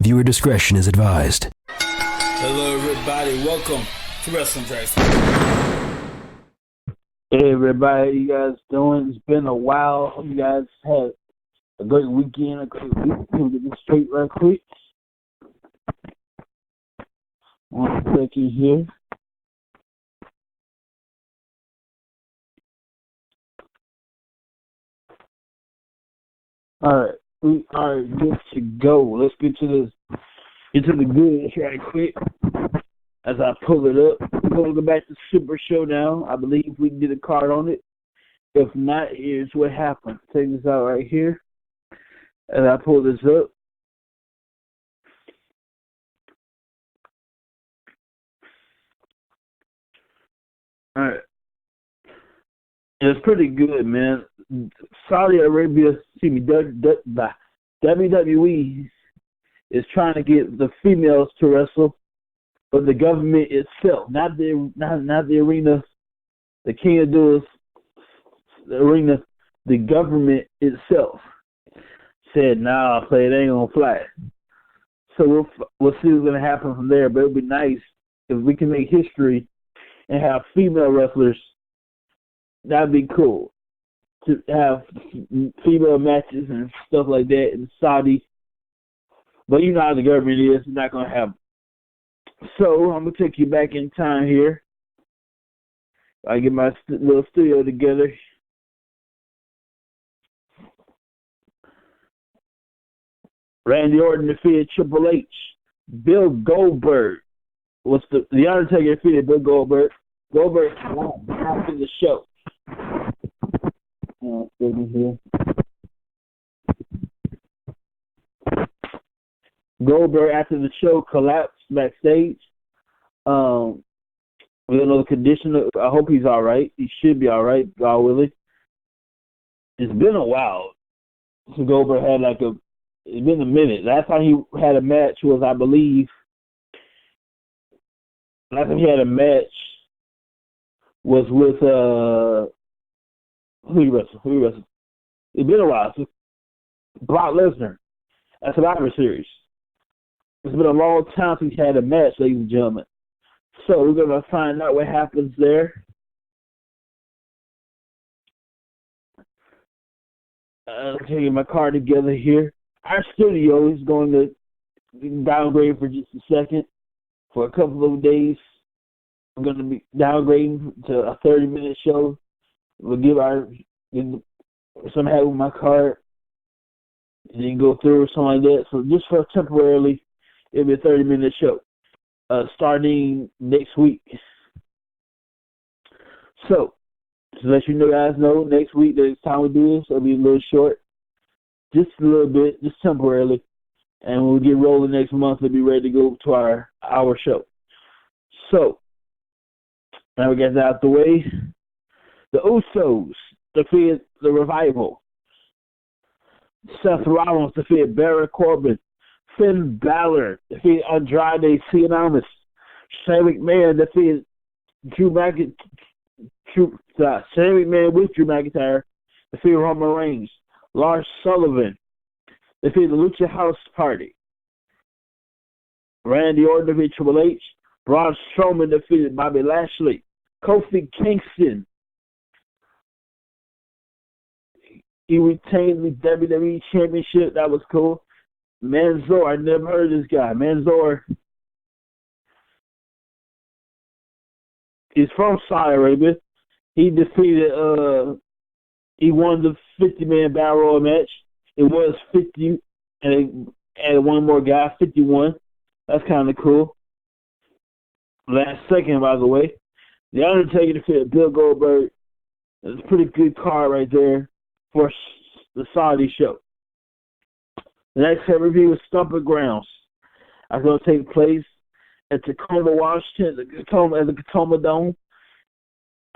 Viewer discretion is advised. Hello, everybody. Welcome to Wrestling Tracks. Hey, everybody. How you guys doing? It's been a while. Hope you guys had a great weekend, a great week. Can we get this straight right quick? 1 second here. All right. We are good to go. Let's get to the goods right quick. As I pull it up, we're going to go back to Super ShowDown. I believe we can get a card on it. If not, here's what happened. Take this out right here. As I pull this up. All right. It's pretty good, man. Saudi Arabia, WWE is trying to get the females to wrestle, but the government itself, not the arena, the king of doers, the arena, the government itself said, "Nah, play it ain't gonna fly." So we'll see what's gonna happen from there. But it'll be nice if we can make history and have female wrestlers. That'd be cool to have female matches and stuff like that in Saudi. But you know how the government is. It's not going to happen. So I'm going to take you back in time here. I get my little studio together. Randy Orton defeated Triple H. Bill Goldberg was the Undertaker defeated Bill Goldberg. Goldberg won after the show. Here. Goldberg after the show collapsed backstage. We don't know the condition. I hope he's all right. He should be all right, God willing. It's been a while since Goldberg had it's been a minute. Last time he had a match was, I believe, was with who he wrestled? It's been a while. Brock Lesnar at Survivor Series. It's been a long time since he had a match, ladies and gentlemen. So we're going to find out what happens there. Okay, get my card together here. Our studio is going to downgrade for just a second. For a couple of days, I'm going to be downgrading to a 30-minute show. We'll give some help with my card and then go through or something like that. So just for temporarily, it'll be a 30-minute show starting next week. So, to let you guys know, next week, the next time we do this, it'll be a little short, just a little bit, just temporarily. And when we get rolling next month, we'll be ready to go to our show. So, now we got that out the way. The Usos defeated the Revival. Seth Rollins defeated Baron Corbin. Finn Balor defeated Andrade Cien. Shane McMahon defeated Shane McMahon with Drew McIntyre defeated Roman Reigns. Lars Sullivan defeated the Lucha House Party. Randy Orton defeated Triple H. Braun Strowman defeated Bobby Lashley. Kofi Kingston, he retained the WWE Championship. That was cool. Mansoor, I never heard of this guy. Mansoor, he's from Saudi Arabia. He defeated, he won the 50-man Battle Royal match. It was 50, and they added one more guy, 51. That's kind of cool. Last second, by the way. The Undertaker defeated Bill Goldberg. It's a pretty good card right there for the Saudi show. The next pay-per-view is Stomping Grounds. That's going to take place at Tacoma, Washington, at the Tacoma Dome.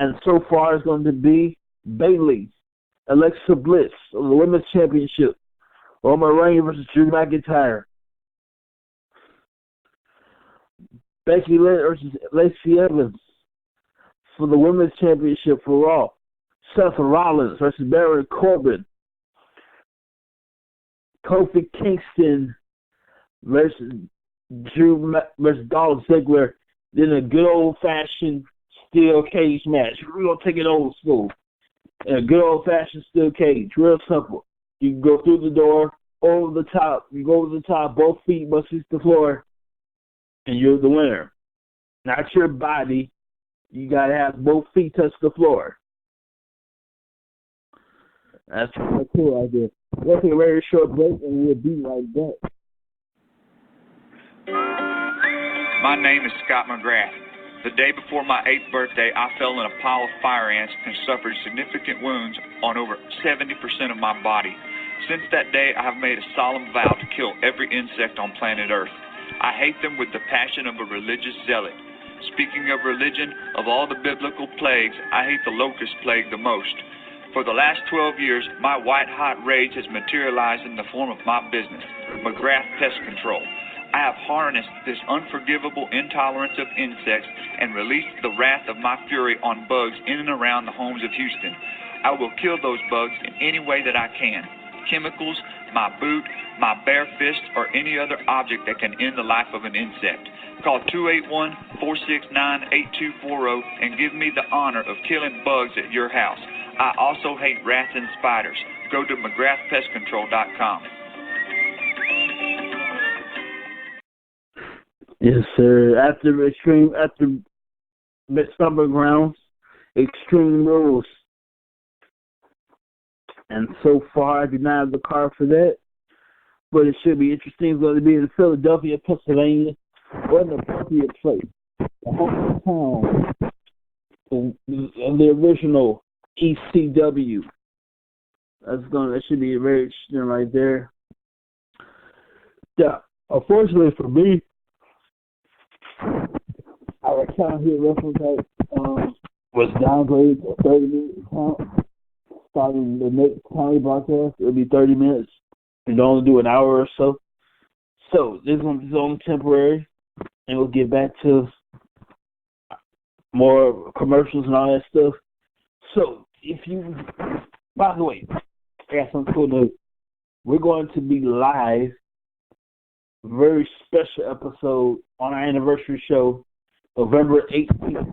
And so far it's going to be Bayley, Alexa Bliss, the Women's Championship, Roman Reigns versus Drew McIntyre, Becky Lynch versus Lacey Evans for the Women's Championship for Raw, Seth Rollins versus Baron Corbin, Kofi Kingston versus Drew versus Dolph Ziggler, then a good old-fashioned steel cage match. We're going to take it old school. A good old-fashioned steel cage. Real simple. You can go through the door, over the top. You go over the top, both feet must hit the floor, and you're the winner. Not your body. You got to have both feet touch the floor. That's kind of cool idea. We'll take a very short break, and we'll be right back. My name is Scott McGrath. The day before my 8th birthday, I fell in a pile of fire ants and suffered significant wounds on over 70% of my body. Since that day, I have made a solemn vow to kill every insect on planet Earth. I hate them with the passion of a religious zealot. Speaking of religion, of all the biblical plagues, I hate the locust plague the most. For the last 12 years, my white-hot rage has materialized in the form of my business, McGrath Pest Control. I have harnessed this unforgivable intolerance of insects and released the wrath of my fury on bugs in and around the homes of Houston. I will kill those bugs in any way that I can. Chemicals, my boot, my bare fist, or any other object that can end the life of an insect. Call 281-469-8240 and give me the honor of killing bugs at your house. I also hate rats and spiders. Go to McGrathPestControl.com. Yes, sir. After Summer Grounds, Extreme Rules. And so far, I do not have the card for that. But it should be interesting. It's going to be in Philadelphia, Pennsylvania. What an appropriate place. The hometown of the original ECW. That should be very interesting right there. Yeah. Unfortunately for me, our account here, Wrestling Type, was downgraded to 30-minute account. Starting the next county broadcast, it'll be 30 minutes. And only do an hour or so. So this one is only temporary, and we'll get back to more commercials and all that stuff. So by the way, I got some cool news. We're going to be live, very special episode on our anniversary show, November 18th.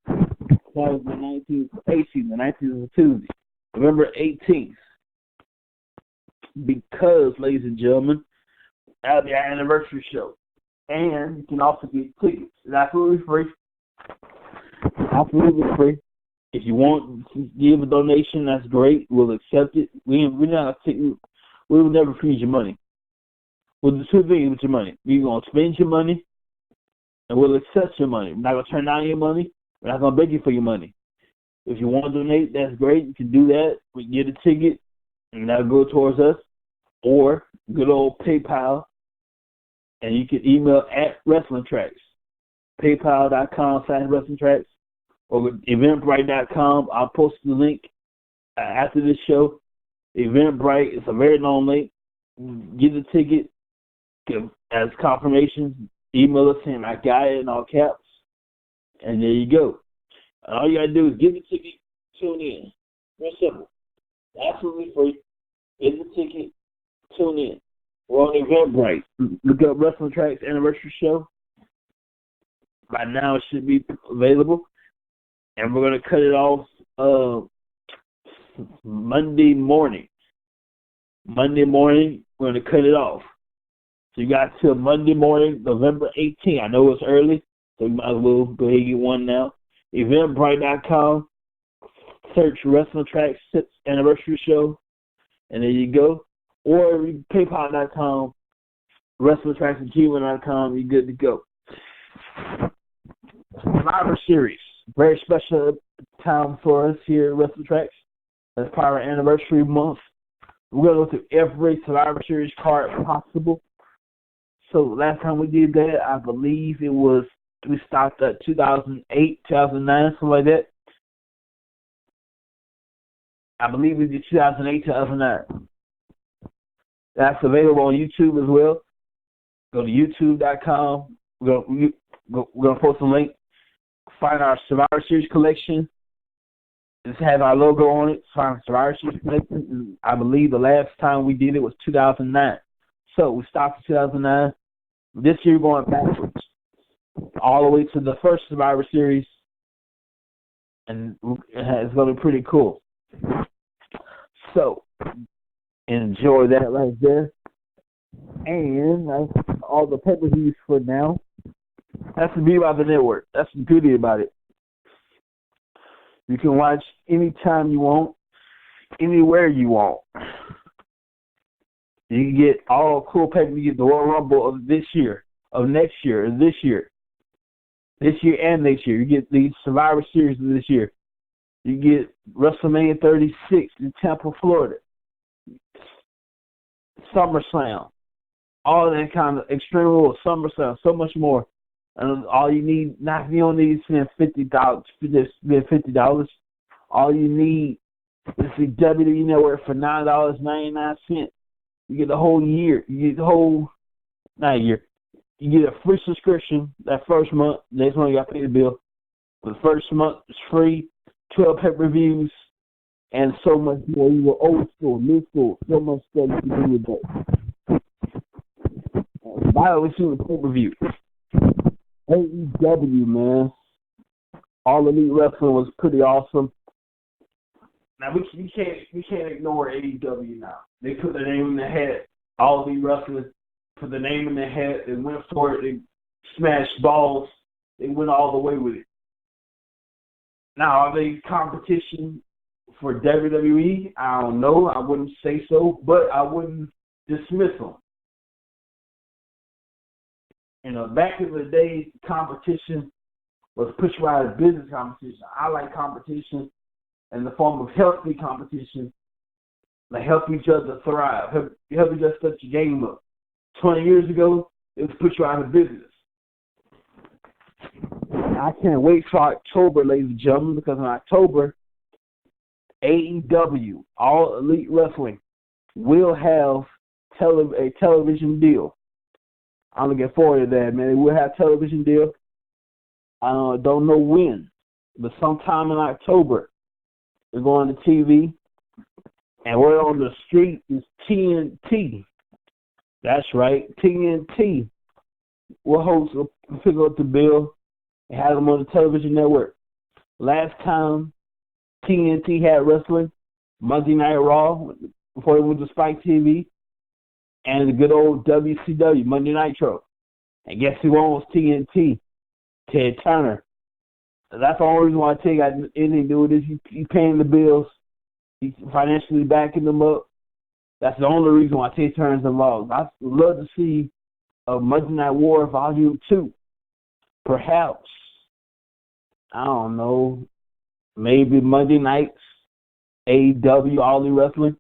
That was the 19th, 18th. The 19th is a Tuesday. November 18th. Because, ladies and gentlemen, that'll be our anniversary show. And you can also get tickets. It's absolutely free. Absolutely free. If you want to give a donation, that's great. We'll accept it. We will never freeze your money. We'll do two things with your money. We're going to spend your money, and we'll accept your money. We're not going to turn down your money. We're not going to beg you for your money. If you want to donate, that's great. You can do that. We can get a ticket, and that'll go towards us. Or good old PayPal, and you can email at WrestlingTracks, PayPal.com/WrestlingTracks, or Eventbrite.com. I'll post the link after this show. Eventbrite, it's a very long link. Get the ticket as confirmation. Email us saying I got it in all caps, and there you go. And all you gotta do is get the ticket, tune in. Real simple, absolutely free. Get the ticket. Tune in. We're on Eventbrite. Look up Wrestling Tracks Anniversary Show. By now it should be available. And we're going to cut it off Monday morning. Monday morning, we're going to cut it off. So you got till Monday morning, November 18th. I know it's early, so you might as well go ahead and get one now. Eventbrite.com. Search Wrestling Tracks Anniversary Show. And there you go. Or PayPal.com, WrestlingTracks@gmail.com. You're good to go. Survivor Series. Very special time for us here at Wrestling Tracks. That's part of our anniversary month. We're going to go through every Survivor Series card possible. So last time we did that, I believe we stopped at 2008, 2009, something like that. I believe we did 2008, 2009. That's available on YouTube as well. Go to youtube.com. We're going to post a link. Find our Survivor Series collection. Just have our logo on it. Find Survivor Series collection. And I believe the last time we did it was 2009. So we stopped in 2009. This year going backwards, all the way to the first Survivor Series, and it's going to be pretty cool. So enjoy that right there. And that's all the pay-per-views for now. That's the beauty about the network. That's the beauty about it. You can watch anytime you want, anywhere you want. You can get all cool pay-per-views. You get the Royal Rumble of this year, of next year, of this year and next year. You get the Survivor Series of this year. You get WrestleMania 36 in Tampa, Florida. SummerSlam. All that kind of Extreme Rules, SummerSlam, so much more. And all you need, you don't need to spend $50. All you need is the WWE Network for $9.99. You get the whole year. You get the whole, not a year. You get a free subscription that first month. Next month you got to pay the bill. The first month is free, 12 pay-per-views, and so much more. You go old school, new school, so much stuff you can do with that. By the way, see the pay-per-view. AEW, man. All Elite Wrestling was pretty awesome. Now we can't ignore AEW now. They put their name in the hat. All Elite Wrestling put the name in the hat. They went for it. They smashed balls. They went all the way with it. Now, are they competition for WWE? I don't know. I wouldn't say so, but I wouldn't dismiss them. You know, back in the day, competition was pushed by a business competition. I like competition in the form of healthy competition, like help each other thrive, help each other set your game up. 20 years ago, it was pushed out of business. I can't wait for October, ladies and gentlemen, because in October, AEW, All Elite Wrestling, will have a television deal. I'm looking forward to that, man. They will have a television deal. I don't know when, but sometime in October, they're going to TV. And word on the street is TNT. That's right, TNT will pick up the bill and have them on the television network. Last time TNT had wrestling, Monday Night Raw, before it went to Spike TV, and the good old WCW, Monday Nitro. And guess who owns TNT? Ted Turner. That's the only reason why I tell you got anything to do with this. You paying the bills, you financially backing them up. That's the only reason why Ted Turner's involved. I'd love to see a Monday Night War Volume 2. Perhaps, I don't know, maybe Monday nights, AEW, All Elite Wrestling,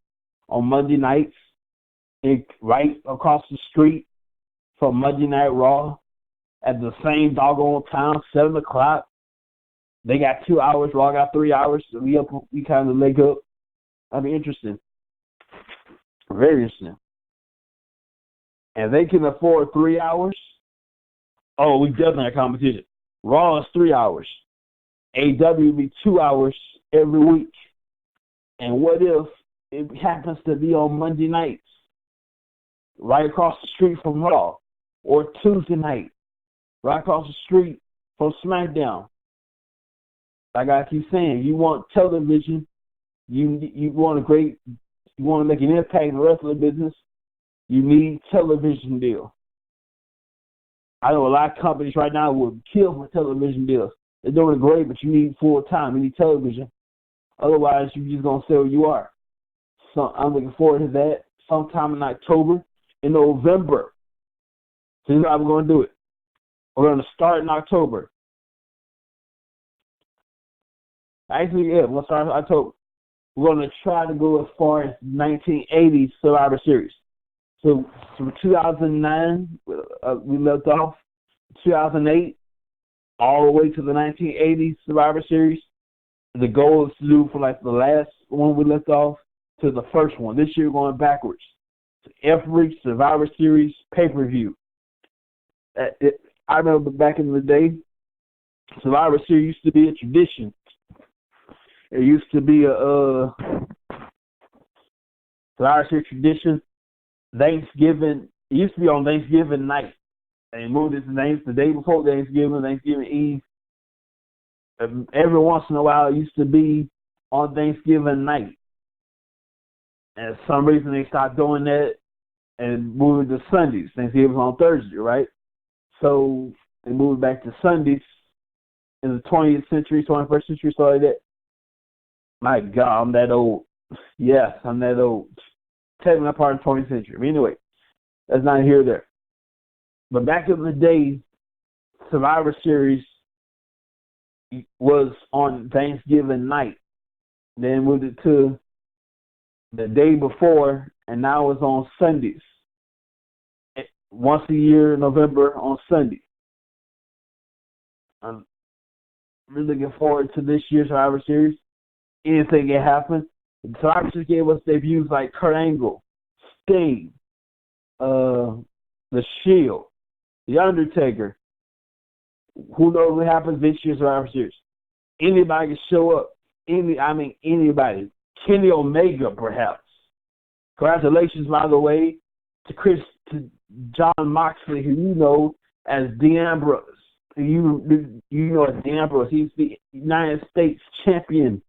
on Monday nights, right across the street from Monday Night Raw at the same doggone time, 7 o'clock. They got 2 hours, Raw got 3 hours, so we kind of leg up. That'd be interesting. Very interesting. And they can afford 3 hours. Oh, we definitely have competition. Raw is 3 hours. AEW will be 2 hours every week. And what if it happens to be on Monday nights, right across the street from Raw, or Tuesday night, right across the street from SmackDown? Like I keep saying, you want television, you want to make an impact in the wrestling business, you need television deal. I know a lot of companies right now would kill for television deals. They're doing great, but you need full time. You need television. Otherwise, you're just going to stay where you are. So I'm looking forward to that sometime in October. In November, so you know how we're going to do it. We're going to start in October. Actually, yeah, we'll start in October. We're going to try to go as far as 1980s Survivor Series. So from 2009, we left off, 2008, all the way to the 1980s Survivor Series. The goal is to do from like the last one we left off to the first one. This year, we're going backwards. So every Survivor Series pay-per-view. I remember back in the day, Survivor Series used to be a tradition. It used to be a Survivor Series tradition. Thanksgiving It used to be on Thanksgiving night. And they moved it to the day before Thanksgiving Eve. Every once in a while, it used to be on Thanksgiving night. And for some reason, they stopped doing that and moved it to Sundays. Thanksgiving was on Thursday, right? So they moved back to Sundays in the 20th century, 21st century, something like that. My God, I'm that old. Yes, I'm that old. Technically, I'm part of the 20th century. But anyway, that's not here or there. But back in the day, Survivor Series was on Thanksgiving night. Then moved it to the day before, and now it's on Sundays. Once a year in November on Sunday. I'm really looking forward to this year's Survivor Series. Anything can happen. The Survivor Series gave us debuts like Kurt Angle, Sting, The Shield, The Undertaker. Who knows what happens this year's Survivor Series? Anybody can show up. Anybody. Kenny Omega, perhaps. Congratulations, by the way, to John Moxley, who you know as Dean Ambrose. You know as Dean Ambrose. He's the United States champion,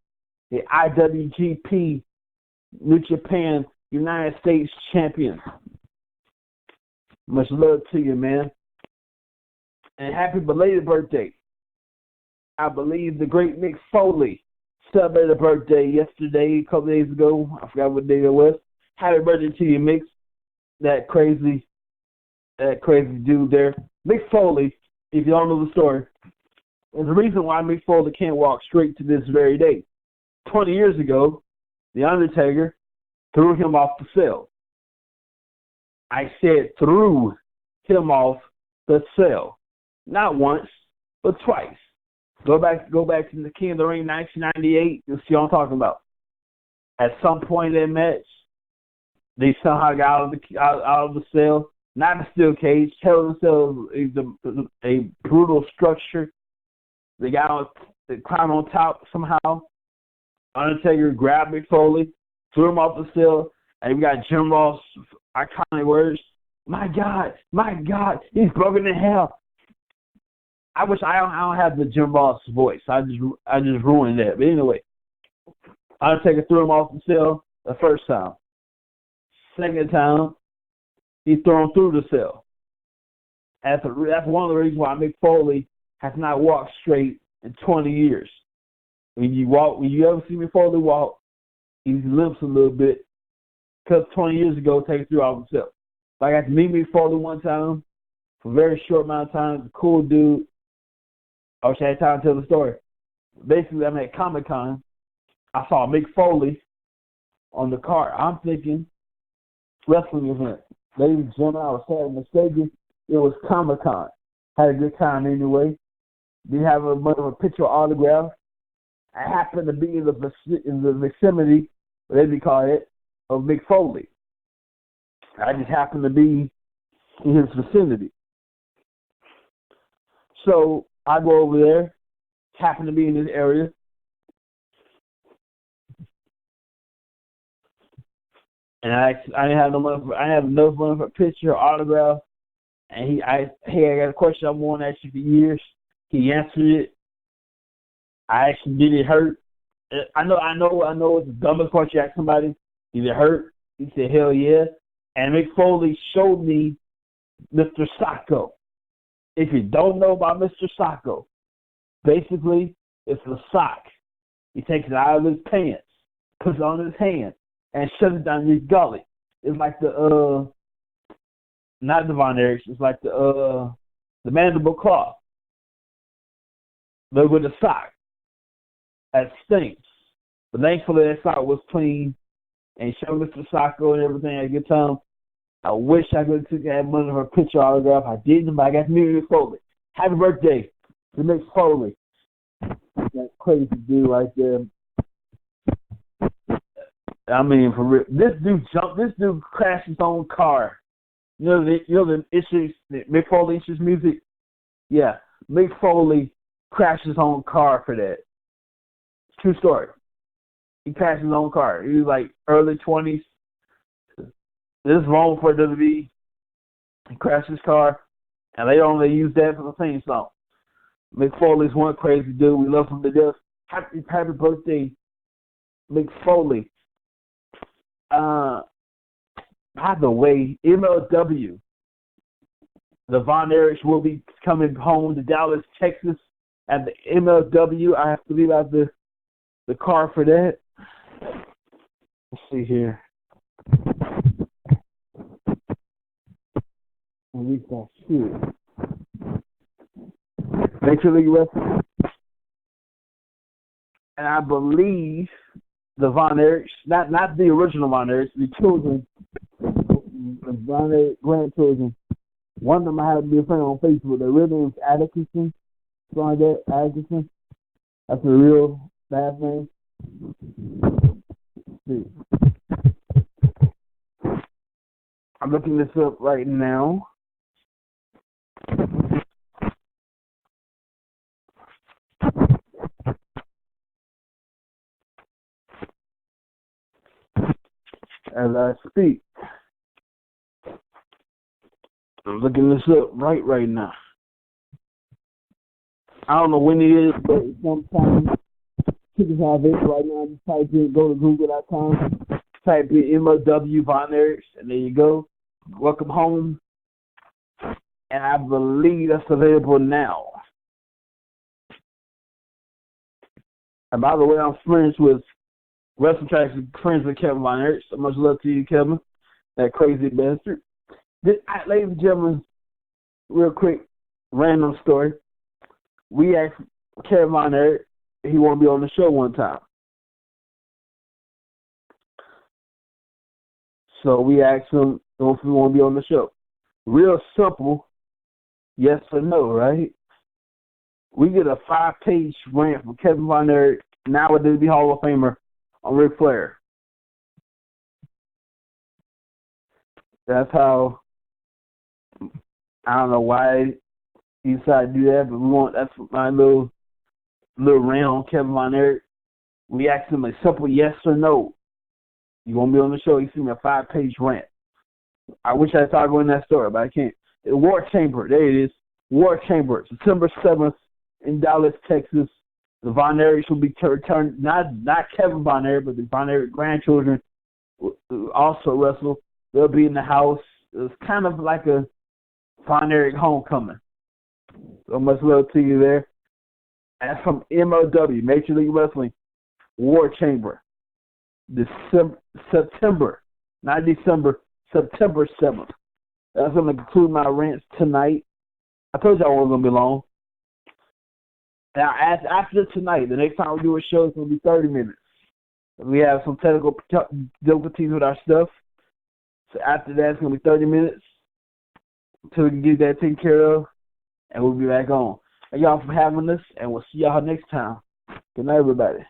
the IWGP New Japan United States champion. Much love to you, man. And happy belated birthday. I believe the great Mick Foley celebrated a birthday yesterday, a couple days ago. I forgot what day it was. Happy birthday to you, Mick. That crazy dude there. Mick Foley, if you don't know the story, there's a reason why Mick Foley can't walk straight to this very day. 20 years ago, The Undertaker threw him off the cell. I said threw him off the cell. Not once, but twice. Go back to the King of the Ring 1998. You'll see what I'm talking about. At some point in that match, they somehow got out of the cell. Not a steel cage. Hell in the cell is a brutal structure. They climbed on top somehow. Undertaker grabbed Mick Foley, threw him off the cell, and we got Jim Ross' iconic words, my God, he's broken in hell. I wish I don't have the Jim Ross voice. I just ruined that. But anyway, Undertaker threw him off the cell the first time. Second time, he threw him through the cell. That's one of the reasons why Mick Foley has not walked straight in 20 years. When you ever see Mick Foley walk, he limps a little bit because 20 years ago, Taker threw off the cell. So I got to meet Mick Foley one time for a very short amount of time. He's a cool dude. I wish I had time to tell the story. Basically, I'm at Comic-Con. I saw Mick Foley on the card. I'm thinking wrestling event. Ladies and gentlemen, I was sadly mistaken. It was Comic-Con. Had a good time anyway. Didn't have a picture autograph. I happened to be in the vicinity, whatever you call it, of Mick Foley. I just happened to be in his vicinity. So I go over there, happen to be in this area. And I didn't have enough money for a picture or autograph. And I got a question I wanted to ask you for years. He answered it. I asked him, did it hurt? I know it's the dumbest question you ask somebody. Did it hurt? He said, hell yeah. And Mick Foley showed me Mr. Sacco. If you don't know about Mr. Sacco, basically it's a sock. He takes it out of his pants, puts it on his hand, and shoves it down his gullet. It's like the not the Von Erichs, it's like the mandible claw. But with a sock. That stinks. But thankfully that sock was clean and showed Mr. Sacco and everything at a good time. I wish I could have taken that money for a picture autograph. I didn't, but I got to meet Mick Foley. Happy birthday to Mick Foley. That crazy dude right there. I mean, for real. This dude crashed his own car. You know the issues, Mick Foley issues music? Yeah. Mick Foley crashed his own car for that. True story. He crashed his own car. He was like early 20s. This is wrong for WWE. He crashed his car, and later on they used that for the theme song. Mick Foley's one crazy dude. We love him to death. Happy birthday, Mick Foley. By the way, MLW, the Von Erichs will be coming home to Dallas, Texas at the MLW. I have to leave out the car for that. Let's see here. At least I should. Major League Wrestling. And I believe the Von Erichs, not the original Von Erichs, the children, the Von Erich grandchildren. One of them I have to be a friend on Facebook. Their real name is Atkinson. Something like that, Atkinson. That's a real last name. Let's see. I'm looking this up right now. As I speak. I'm looking this up right now. I don't know when it is, but sometimes chickens have it right now. Just type in, go to google.com, type in MLW Von Erichs, and there you go. Welcome home. And I believe that's available now. And by the way, I'm friends with Wrestling Tracks, friends with Kevin Von Erich. So much love to you, Kevin, that crazy bastard. Ladies and gentlemen, real quick, random story. We asked Kevin Von Erich if he want to be on the show one time. So we asked him if he want to be on the show. Real simple, yes or no, right? We get a 5-page rant from Kevin Von Erich, now a WWE Hall of Famer, on Ric Flair. That's how, I don't know why he decided to do that, but that's my little rant on Kevin Von Erich. We asked him a simple yes or no. You want to be on the show? He sent me a 5-page rant. I wish I thought going in that story, but I can't. The War Chamber, there it is. War Chamber, September 7th in Dallas, Texas. The Von Erichs will be returned, not Kevin Von Erich, but the Von Erich grandchildren will also wrestle. They'll be in the house. It's kind of like a Von Erich homecoming. So much love to you there. And from MLW, Major League Wrestling, War Chamber, September, not December, September 7th. That's going to conclude my rants tonight. I told you I wasn't going to be long. Now, after tonight, the next time we do a show, it's going to be 30 minutes. We have some technical difficulties with our stuff. So after that, it's going to be 30 minutes until we can get that taken care of, and we'll be back on. Thank y'all for having us, and we'll see y'all next time. Good night, everybody.